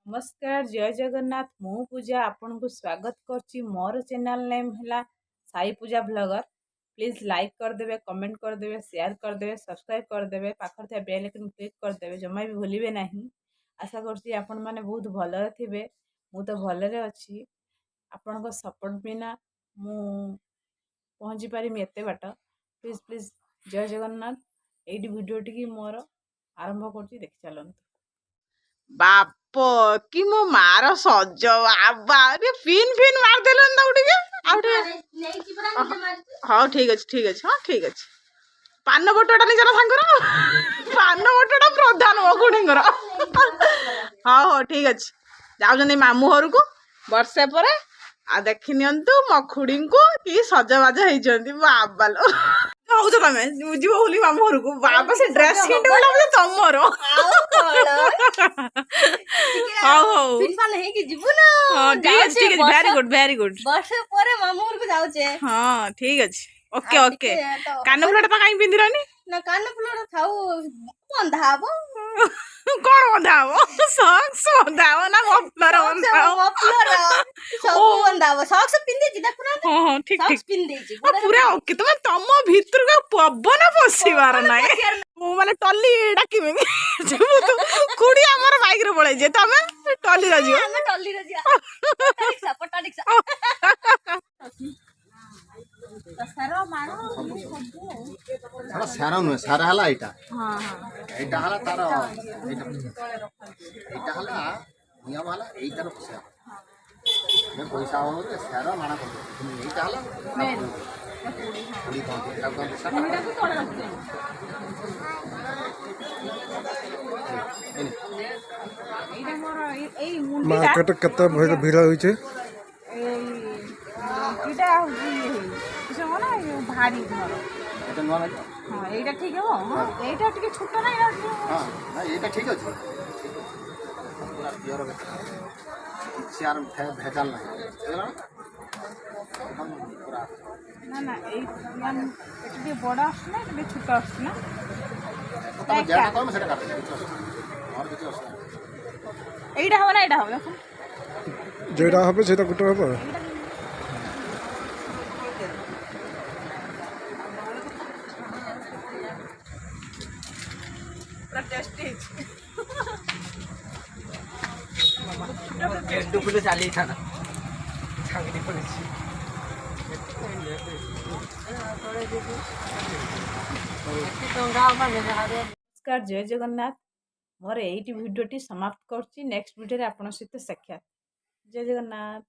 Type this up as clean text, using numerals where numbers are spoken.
नमस्कार जय जगन्नाथ मु पूजा आपन को स्वागत करची मोर चैनल नेम है साई पूजा ब्लॉगर। प्लीज लाइक करदे, कमेंट करदे, शेयर करदे, सब्सक्राइब करदे, पाखर थे बेल आइकन क्लिक करदे, जमा भी भूलिबे नहीं। आशा करची आपण माने बहुत भलरे थिबे। मु तो भलरे अछि। आपण को सपोर्ट बिना मु पहुंची पारिमी एते बाट। प्लीज प्लीज जय जगन्नाथ। एडी वीडियो टी मोर आरंभ करची देख चलंतु। बाप कि मो मार सज बाबा रे पिन फिन मार देलन त उठी हाँ ठीक अछि हाँ ठीक अछि पान बोटटा नि जरा सांगर पान बोटटा प्रधान हो गुणींगर हाँ हाँ ठीक अछि जाउ जने मामू घर को वर्षे परे आ देखि नियंतु मो खुडी को कि सजबाज हेइ जंती बाबा लो खाऊ तो तमे जीव होली मामू घर को बाबा से ड्रेस किनते बोला मते तमरो हां हां फिर सा नहीं कि जीवु ना हां ठीक है वेरी गुड वर्ष परे मामू घर को जाउ छे हां ठीक अछि ओके ओके कान फुलटा तो काई पिंदिरानी ना कान फुलटा थाउ बंधाबो कोन बंधाबो सॉक्स बंधाबो ना मफलर सब बंधाबो सॉक्स पिंदे जी देखुना हां हां ठीक सॉक्स पिंदे जी पूरा ओके तुम तम भीतर का पवन पसिबार नै मु माने टल्ली डाकिमे तू कुड़ी हमर बाइक रे पळे जे तमे टल्ली रा जियो हम टल्ली रे जिया पटा रिक्शा सारा मारो सारा सारा नुहे सारा हला एटा हां हां एटा हला तार एटा हला निया वाला एटार पैसा मैं पैसा हो रे सारा माना कर एटा हला मेन कुड़ी कोन एटा कोन सारा एटा को तोड़ रखते एटा मोर एई मुंडी मार्केट कत भीड़ होई छे एटा ना भारी घर एटा नवा लाग हां एटा ठीक है हां एटा ठीक छोटा ना एटा हां ना एटा ठीक अछि पूरा प्योर सियार भेजाल ना एकदम पूरा ना ना ए मान एटा बड़ा आछना एटा छोटा आछना तब जेटा कम सेटा काट और किछ आछना एटा हो ना एटा हो देखो जेटा হবে সেটা গুটো হবে डुबुले चाली था ना छांगनी पड़ेছি नमस्कार जय जगन्नाथ मोर एटी वीडियो समाप्त करची नेक्स्ट वीडियो रे आपन सहित साक्षात जय जगन्नाथ।